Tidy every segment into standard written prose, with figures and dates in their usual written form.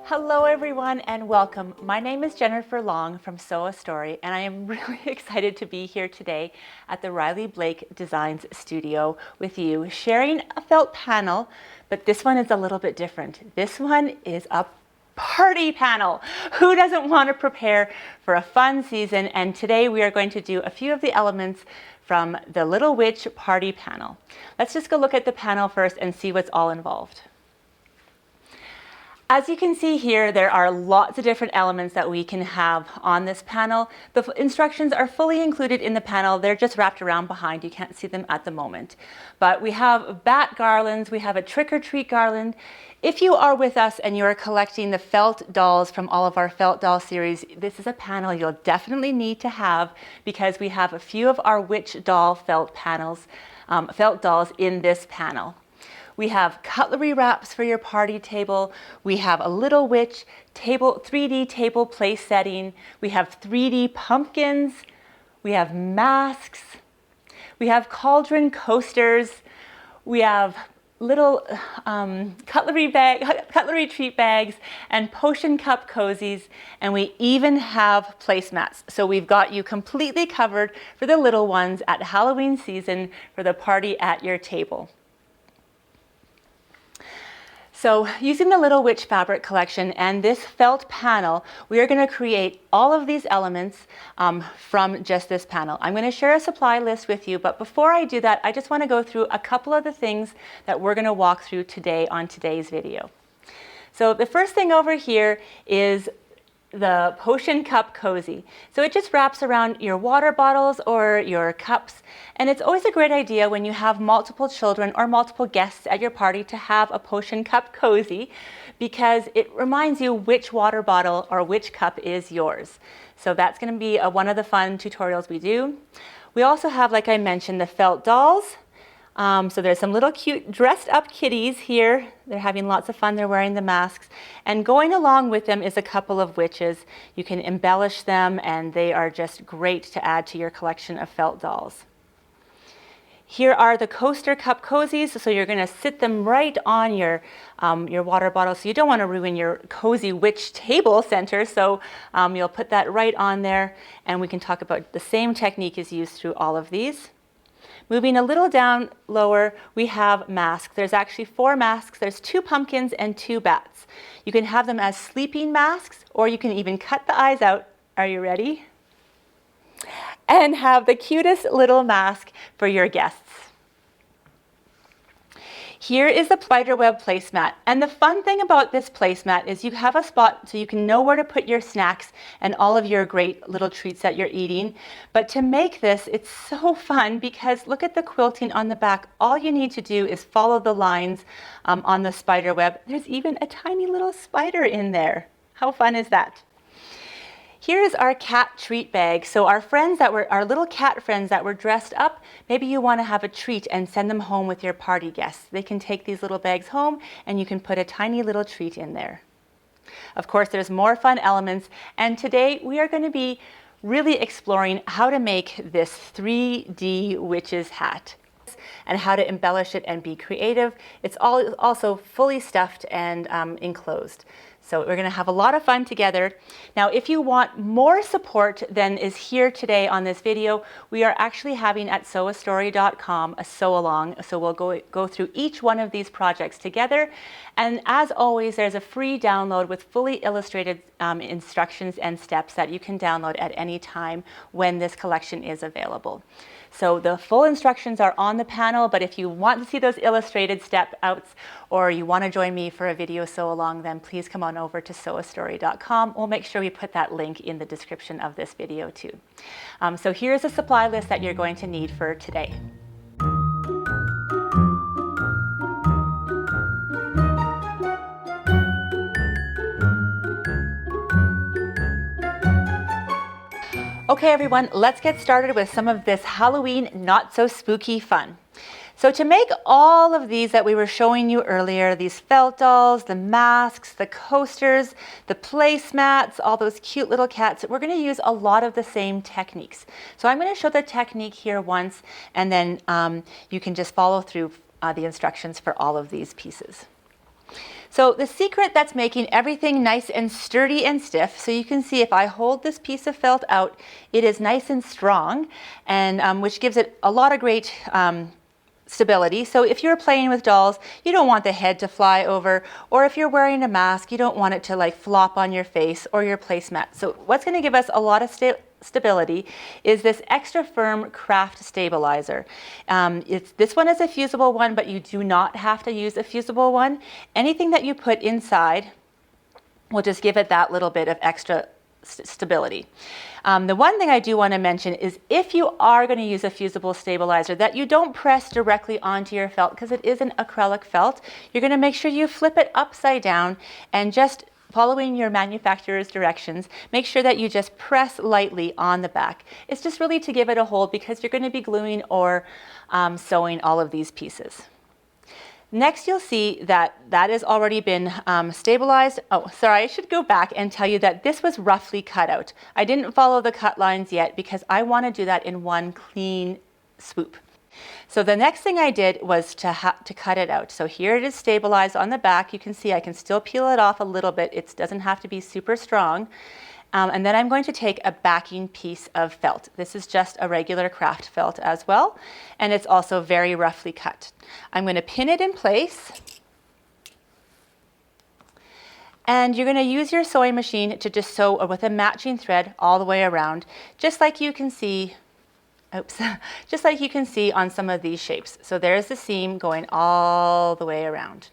Hello everyone and welcome. My name is Jennifer Long from Sew a Story and I am really excited to be here today at the Riley Blake Designs studio with you, sharing a felt panel, but this one is a little bit different. This one is a party panel. Who doesn't want to prepare for a fun season? And today we are going to do a few of the elements from the Little Witch party panel. Let's just go look at the panel first and see what's all involved. As you can see here, there are lots of different elements that we can have on this panel. The instructions are fully included in the panel. They're just wrapped around behind. You can't see them at the moment. But we have bat garlands. We have a trick-or-treat garland. If you are with us and you're collecting the felt dolls from all of our felt doll series, this is a panel you'll definitely need to have because we have a few of our witch doll felt dolls in this panel. We have cutlery wraps for your party table. We have a Little Witch table, 3D table place setting. We have 3D pumpkins. We have masks. We have cauldron coasters. We have little cutlery treat bags and potion cup cozies. And we even have placemats. So we've got you completely covered for the little ones at Halloween season for the party at your table. So using the Little Witch fabric collection and this felt panel, we are going to create all of these elements from just this panel. I'm going to share a supply list with you, but before I do that, I just want to go through a couple of the things that we're going to walk through today on today's video. So the first thing over here is the potion cup cozy. So it just wraps around your water bottles or your cups. And it's always a great idea when you have multiple children or multiple guests at your party to have a potion cup cozy because it reminds you which water bottle or which cup is yours. So that's going to be one of the fun tutorials we do. We also have, like I mentioned, the felt dolls. So there's some little cute dressed up kitties here. They're having lots of fun. They're wearing the masks. And going along with them is a couple of witches. You can embellish them and they are just great to add to your collection of felt dolls. Here are the coaster cup cozies. So you're going to sit them right on your water bottle. So you don't want to ruin your cozy witch table center. So you'll put that right on there. And we can talk about the same technique is used through all of these. Moving a little down lower, we have masks. There's actually 4 masks. There's 2 pumpkins and 2 bats. You can have them as sleeping masks, or you can even cut the eyes out. Are you ready? And have the cutest little mask for your guests. Here is the spiderweb placemat. And the fun thing about this placemat is you have a spot so you can know where to put your snacks and all of your great little treats that you're eating. But to make this, it's so fun because look at the quilting on the back. All you need to do is follow the lines on the spiderweb. There's even a tiny little spider in there. How fun is that? Here is our cat treat bag. So our little cat friends that were dressed up, maybe you want to have a treat and send them home with your party guests. They can take these little bags home and you can put a tiny little treat in there. Of course, there's more fun elements. And today we are going to be really exploring how to make this 3D witch's hat and how to embellish it and be creative. It's also fully stuffed and enclosed. So we're going to have a lot of fun together. Now, if you want more support than is here today on this video, we are actually having at sewastory.com a sew along. So we'll go through each one of these projects together. And as always, there's a free download with fully illustrated instructions and steps that you can download at any time when this collection is available. So the full instructions are on the panel, but if you want to see those illustrated step outs or you want to join me for a video sew along, then please come on over to sewastory.com. We'll make sure we put that link in the description of this video too. So here's a supply list that you're going to need for today. Okay everyone, let's get started with some of this Halloween not so spooky fun. So to make all of these that we were showing you earlier, these felt dolls, the masks, the coasters, the placemats, all those cute little cats, we're going to use a lot of the same techniques. So I'm going to show the technique here once and then you can just follow through the instructions for all of these pieces. So the secret that's making everything nice and sturdy and stiff, so you can see if I hold this piece of felt out, it is nice and strong, and which gives it a lot of great stability. So if you're playing with dolls, you don't want the head to fly over, or if you're wearing a mask, you don't want it to like flop on your face or your placemat. So what's going to give us a lot of stability is this extra firm craft stabilizer. This one is a fusible one, but you do not have to use a fusible one. Anything that you put inside will just give it that little bit of extra stability. The one thing I do want to mention is if you are going to use a fusible stabilizer, that you don't press directly onto your felt, because it is an acrylic felt. You're going to make sure you flip it upside down, and just following your manufacturer's directions, make sure that you just press lightly on the back. It's just really to give it a hold, because you're going to be gluing or sewing all of these pieces. Next, you'll see that that has already been stabilized. Oh, sorry, I should go back and tell you that this was roughly cut out. I didn't follow the cut lines yet because I want to do that in one clean swoop. So the next thing I did was to cut it out. So here it is stabilized on the back. You can see I can still peel it off a little bit. It doesn't have to be super strong. And then I'm going to take a backing piece of felt. This is just a regular craft felt as well, and it's also very roughly cut. I'm going to pin it in place, and you're going to use your sewing machine to just sew with a matching thread all the way around, just like you can see. Oops, just like you can see on some of these shapes. So there's the seam going all the way around.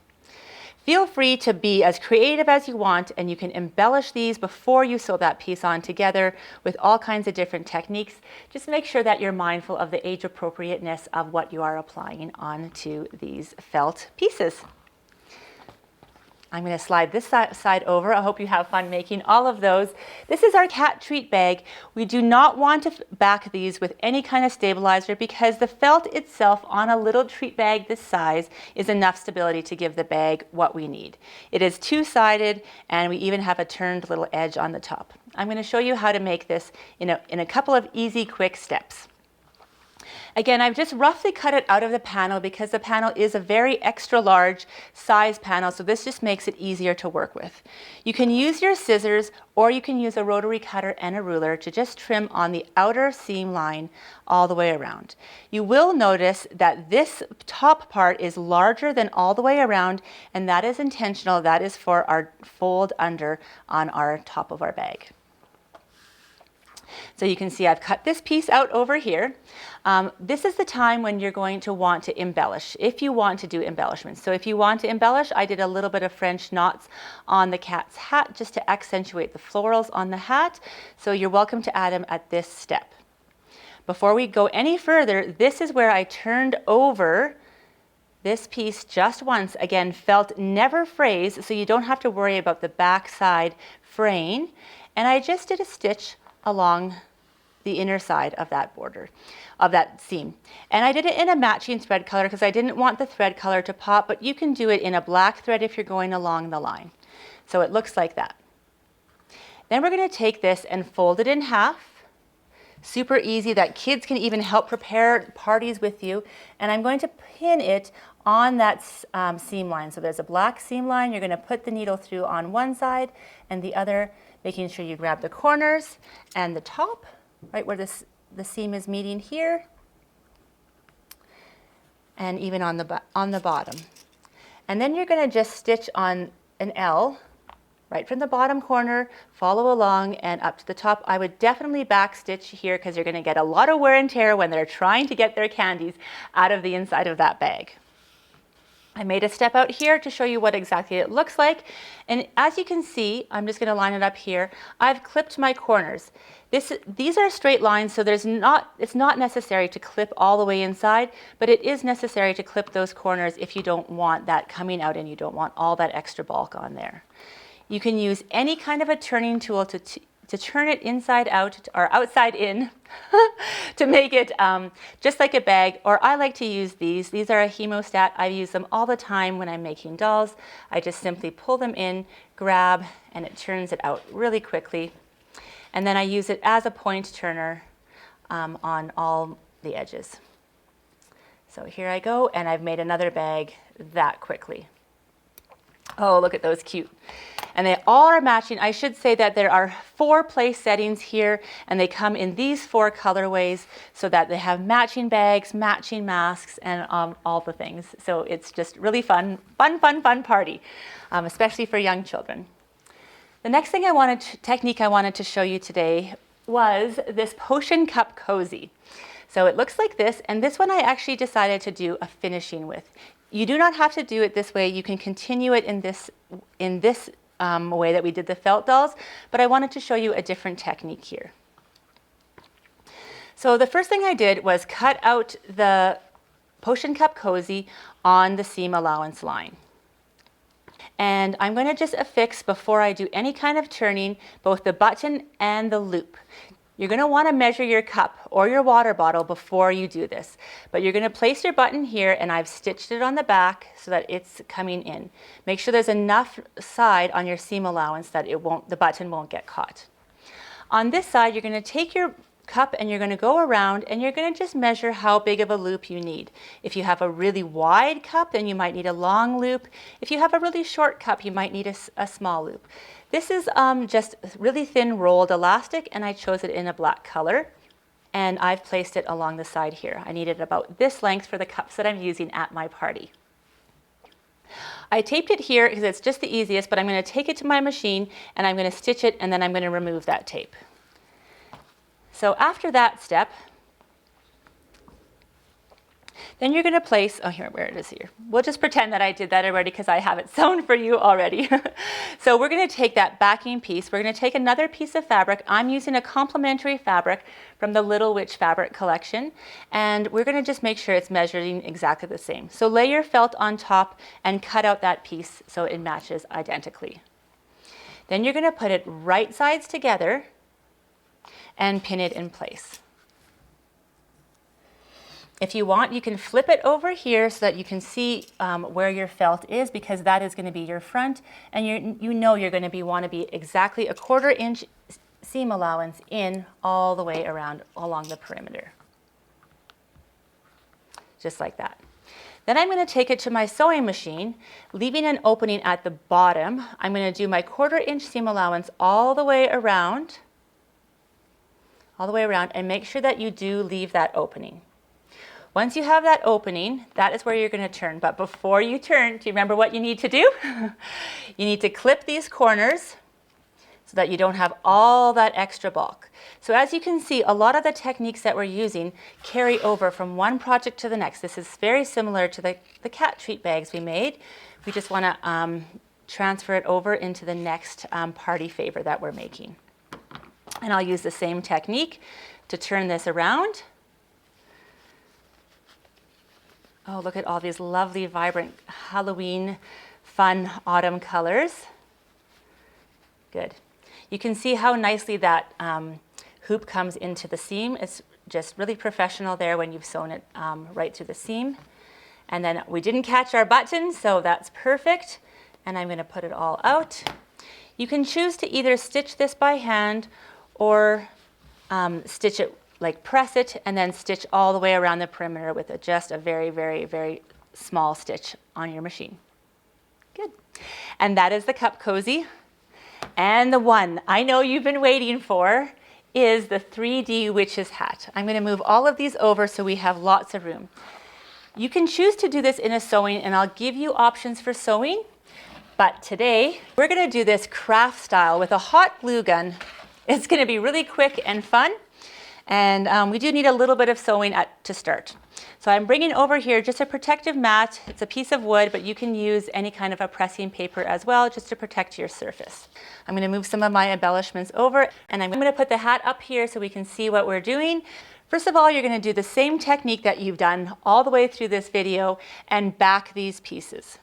Feel free to be as creative as you want, and you can embellish these before you sew that piece on together with all kinds of different techniques. Just make sure that you're mindful of the age appropriateness of what you are applying onto these felt pieces. I'm going to slide this side over. I hope you have fun making all of those. This is our cat treat bag. We do not want to back these with any kind of stabilizer, because the felt itself on a little treat bag this size is enough stability to give the bag what we need. It is two-sided, and we even have a turned little edge on the top. I'm going to show you how to make this in a couple of easy, quick steps. Again, I've just roughly cut it out of the panel because the panel is a very extra large size panel, so this just makes it easier to work with. You can use your scissors, or you can use a rotary cutter and a ruler to just trim on the outer seam line all the way around. You will notice that this top part is larger than all the way around, and that is intentional. That is for our fold under on our top of our bag. So you can see I've cut this piece out over here. This is the time when you're going to want to embellish, if you want to do embellishments. So if you want to embellish, I did a little bit of French knots on the cat's hat just to accentuate the florals on the hat. So you're welcome to add them at this step. Before we go any further, this is where I turned over this piece just once. Again, felt never frays, so you don't have to worry about the back side fraying. And I just did a stitch along the inner side of that border, of that seam. And I did it in a matching thread color because I didn't want the thread color to pop, but you can do it in a black thread if you're going along the line. So it looks like that. Then we're going to take this and fold it in half. Super easy, that kids can even help prepare parties with you. And I'm going to pin it on that seam line. So there's a black seam line. You're going to put the needle through on one side and the other, making sure you grab the corners and the top, right where the seam is meeting here, and even on the bottom. And then you're going to just stitch on an L right from the bottom corner, follow along and up to the top. I would definitely back stitch here because you're going to get a lot of wear and tear when they're trying to get their candies out of the inside of that bag. I made a step out here to show you what exactly it looks like. And as you can see, I'm just going to line it up here. I've clipped my corners. These are straight lines, so it's not necessary to clip all the way inside, but it is necessary to clip those corners if you don't want that coming out and you don't want all that extra bulk on there. You can use any kind of a turning tool to turn it inside out or outside in to make it just like a bag, or I like to use these. These are a hemostat. I use them all the time when I'm making dolls. I just simply pull them in, grab, and it turns it out really quickly. And then I use it as a point turner on all the edges. So here I go, and I've made another bag that quickly. Oh, look at those cute. And they all are matching. I should say that there are 4 place settings here, and they come in these 4 colorways so that they have matching bags, matching masks, and all the things. So it's just really fun party, especially for young children. The next thing technique I wanted to show you today was this potion cup cozy. So it looks like this, and this one I actually decided to do a finishing with. You do not have to do it this way. You can continue it in this way that we did the felt dolls, but I wanted to show you a different technique here. So the first thing I did was cut out the potion cup cozy on the seam allowance line. And I'm going to just affix, before I do any kind of turning, both the button and the loop. You're going to want to measure your cup or your water bottle before you do this. But you're going to place your button here, and I've stitched it on the back so that it's coming in. Make sure there's enough side on your seam allowance that the button won't get caught. On this side, you're going to take your cup and you're going to go around, and you're going to just measure how big of a loop you need. If you have a really wide cup, then you might need a long loop. If you have a really short cup, you might need a small loop. This is just really thin rolled elastic, and I chose it in a black color, and I've placed it along the side here. I needed about this length for the cups that I'm using at my party. I taped it here because it's just the easiest, but I'm going to take it to my machine and I'm going to stitch it, and then I'm going to remove that tape. So after that step, then you're going to place, where it is here. We'll just pretend that I did that already because I have it sewn for you already. So we're going to take that backing piece. We're going to take another piece of fabric. I'm using a complementary fabric from the Little Witch fabric collection. And we're going to just make sure it's measuring exactly the same. So lay your felt on top and cut out that piece so it matches identically. Then you're going to put it right sides together and pin it in place. If you want, you can flip it over here so that you can see where your felt is, because that is going to be your front, and you're going to want to be exactly a 1/4 inch seam allowance in all the way around along the perimeter. Just like that. Then I'm going to take it to my sewing machine, leaving an opening at the bottom. I'm going to do my 1/4 inch seam allowance all the way around, and make sure that you do leave that opening. Once you have that opening, that is where you're going to turn. But before you turn, do you remember what you need to do? You need to clip these corners so that you don't have all that extra bulk. So as you can see, a lot of the techniques that we're using carry over from one project to the next. This is very similar to the cat treat bags we made. We just want to transfer it over into the next party favor that we're making. And I'll use the same technique to turn this around. Oh, look at all these lovely, vibrant Halloween, fun autumn colors. Good. You can see how nicely that hoop comes into the seam. It's just really professional there when you've sewn it right through the seam. And then we didn't catch our button, so that's perfect. And I'm going to put it all out. You can choose to either stitch this by hand or stitch it, like press it and then stitch all the way around the perimeter with just a very, very, very small stitch on your machine. Good. And that is the cup cozy. And the one I know you've been waiting for is the 3D witch's hat. I'm going to move all of these over so we have lots of room. You can choose to do this in a sewing, and I'll give you options for sewing. But today we're going to do this craft style with a hot glue gun. It's going to be really quick and fun, and we do need a little bit of sewing to start. So I'm bringing over here just a protective mat. It's a piece of wood, but you can use any kind of a pressing paper as well, just to protect your surface. I'm going to move some of my embellishments over, and I'm going to put the hat up here so we can see what we're doing. First of all, you're going to do the same technique that you've done all the way through this video and back these pieces.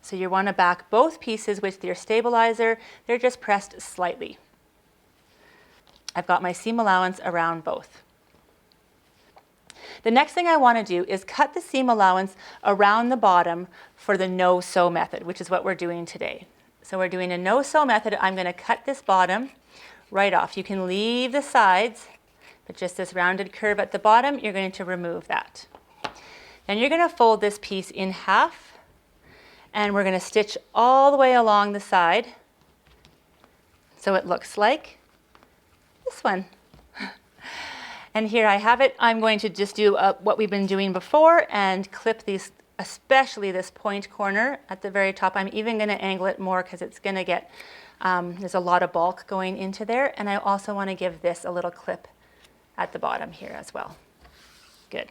So you want to back both pieces with your stabilizer. They're just pressed slightly. I've got my seam allowance around both. The next thing I want to do is cut the seam allowance around the bottom for the no-sew method, which is what we're doing today. So we're doing a no-sew method. I'm going to cut this bottom right off. You can leave the sides, but just this rounded curve at the bottom, you're going to remove that. Then you're going to fold this piece in half, and we're going to stitch all the way along the side so it looks like this one. And here I have it. I'm going to just do what we've been doing before and clip these, especially this point corner at the very top. I'm even going to angle it more because it's going to get, there's a lot of bulk going into there. And I also want to give this a little clip at the bottom here as well. Good.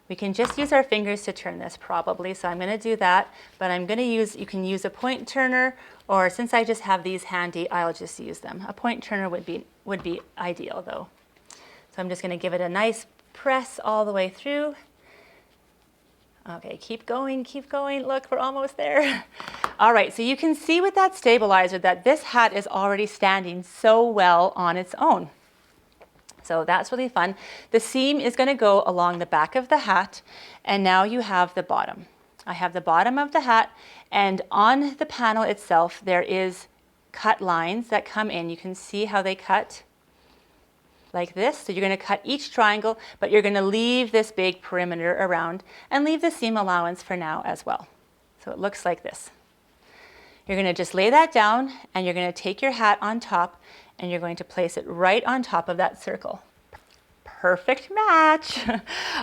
We can just use our fingers to turn this probably, so I'm going to do that, but I'm going to use, you can use a point turner, or since I just have these handy, I'll just use them. A point turner would be ideal though. So I'm just going to give it a nice press all the way through. Okay, keep going, look, we're almost there. All right, so you can see with that stabilizer that this hat is already standing so well on its own. So that's really fun. The seam is going to go along the back of the hat, and now you have the bottom. I have the bottom of the hat, and on the panel itself there is cut lines that come in. You can see how they cut like this. So you're going to cut each triangle, but you're going to leave this big perimeter around and leave the seam allowance for now as well. So it looks like this. You're going to just lay that down, and you're going to take your hat on top, and you're going to place it right on top of that circle. Perfect match.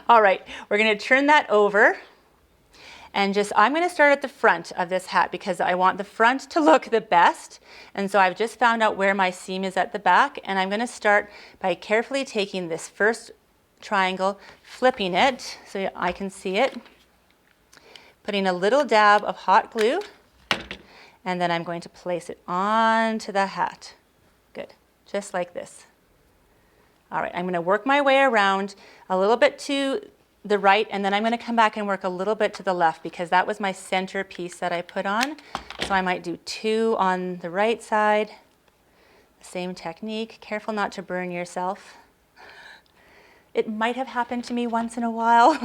All right, we're going to turn that over, and I'm going to start at the front of this hat because I want the front to look the best. And so I've just found out where my seam is at the back, and I'm going to start by carefully taking this first triangle, flipping it so I can see it, putting a little dab of hot glue, and then I'm going to place it onto the hat. Good, just like this. All right, I'm going to work my way around a little bit to the right, and then I'm going to come back and work a little bit to the left because that was my center piece that I put on. So I might do 2 on the right side. Same technique. Careful not to burn yourself. It might have happened to me once in a while.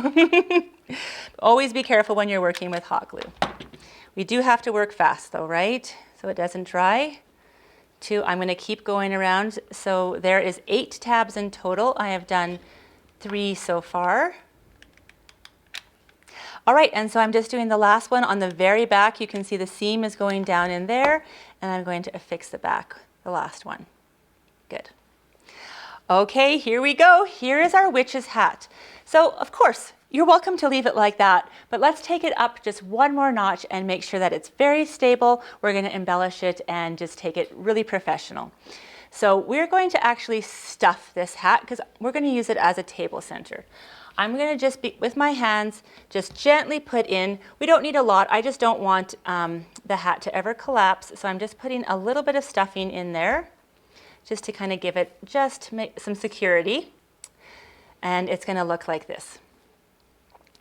Always be careful when you're working with hot glue. We do have to work fast though, right? So it doesn't dry. 2, I'm going to keep going around. So there is 8 tabs in total. I have done 3 so far. All right, and so I'm just doing the last one on the very back. You can see the seam is going down in there, and I'm going to affix the back, the last one. Good. Okay, here we go. Here is our witch's hat. So, of course, you're welcome to leave it like that, but let's take it up just one more notch and make sure that it's very stable. We're going to embellish it and just take it really professional. So we're going to actually stuff this hat because we're going to use it as a table center. I'm going to just with my hands, just gently put in. We don't need a lot. I just don't want the hat to ever collapse. So I'm just putting a little bit of stuffing in there just to kind of give it some security. And it's going to look like this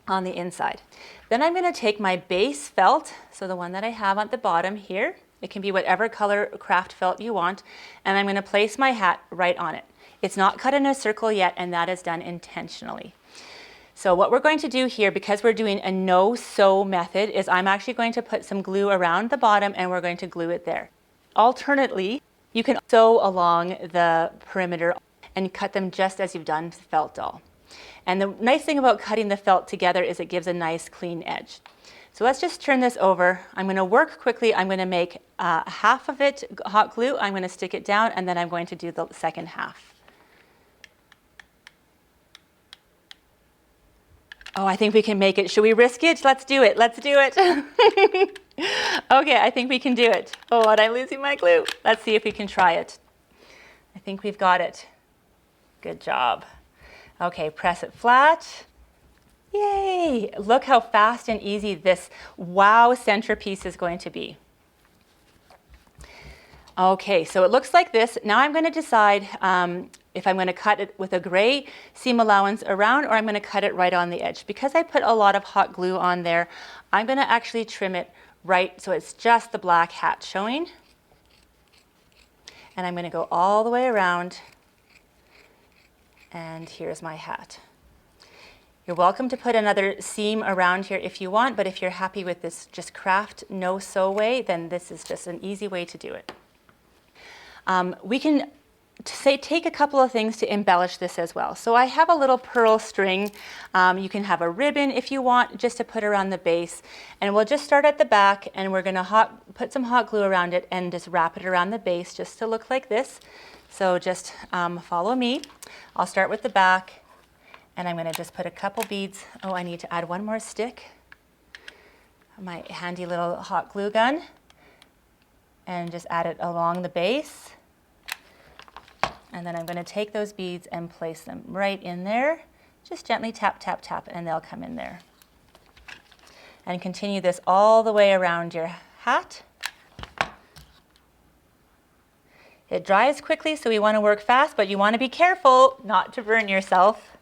on the inside. Then I'm going to take my base felt, so the one that I have at the bottom here. It can be whatever color craft felt you want, and I'm going to place my hat right on it. It's not cut in a circle yet, and that is done intentionally. So what we're going to do here, because we're doing a no-sew method, is I'm actually going to put some glue around the bottom, and we're going to glue it there. Alternately, you can sew along the perimeter and cut them just as you've done the felt doll. And the nice thing about cutting the felt together is it gives a nice clean edge. So let's just turn this over. I'm going to work quickly. I'm going to make half of it hot glue. I'm going to stick it down, and then I'm going to do the second half. Oh, I think we can make it. Should we risk it? Let's do it. Let's do it. Okay, I think we can do it. Oh, and I'm losing my glue. Let's see if we can try it. I think we've got it. Good job. Okay, press it flat. Yay! Look how fast and easy this wow centerpiece is going to be. Okay, so it looks like this. Now I'm going to decide if I'm going to cut it with a gray seam allowance around, or I'm going to cut it right on the edge. Because I put a lot of hot glue on there, I'm going to actually trim it right so it's just the black hat showing. And I'm going to go all the way around. And here's my hat. You're welcome to put another seam around here if you want, but if you're happy with this just craft no sew way, then this is just an easy way to do it. We can take a couple of things to embellish this as well. So I have a little pearl string. You can have a ribbon if you want, just to put around the base. And we'll just start at the back, and we're going to put some hot glue around it and just wrap it around the base just to look like this. So just follow me. I'll start with the back, and I'm going to just put a couple beads. Oh, I need to add one more stick. My handy little hot glue gun, and just add it along the base. And then I'm going to take those beads and place them right in there. Just gently tap, tap, tap, and they'll come in there. And continue this all the way around your hat. It dries quickly, so we want to work fast, but you want to be careful not to burn yourself.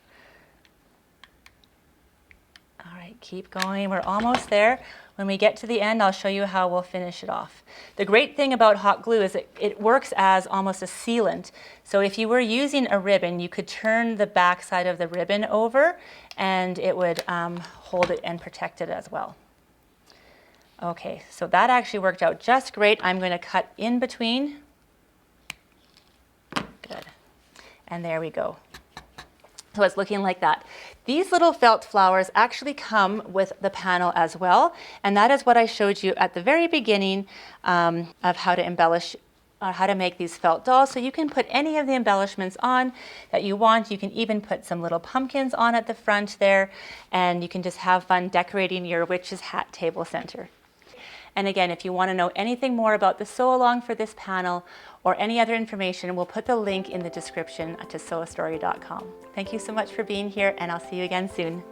All right, keep going. We're almost there. When we get to the end, I'll show you how we'll finish it off. The great thing about hot glue is it works as almost a sealant. So if you were using a ribbon, you could turn the back side of the ribbon over, and it would hold it and protect it as well. Okay, so that actually worked out just great. I'm going to cut in between. Good. And there we go. So it's looking like that. These little felt flowers actually come with the panel as well, and that is what I showed you at the very beginning of how to embellish, how to make these felt dolls. So you can put any of the embellishments on that you want. You can even put some little pumpkins on at the front there, and you can just have fun decorating your witch's hat table center. And again, if you want to know anything more about the sew along for this panel or any other information, we'll put the link in the description to sewastory.com. Thank you so much for being here, and I'll see you again soon.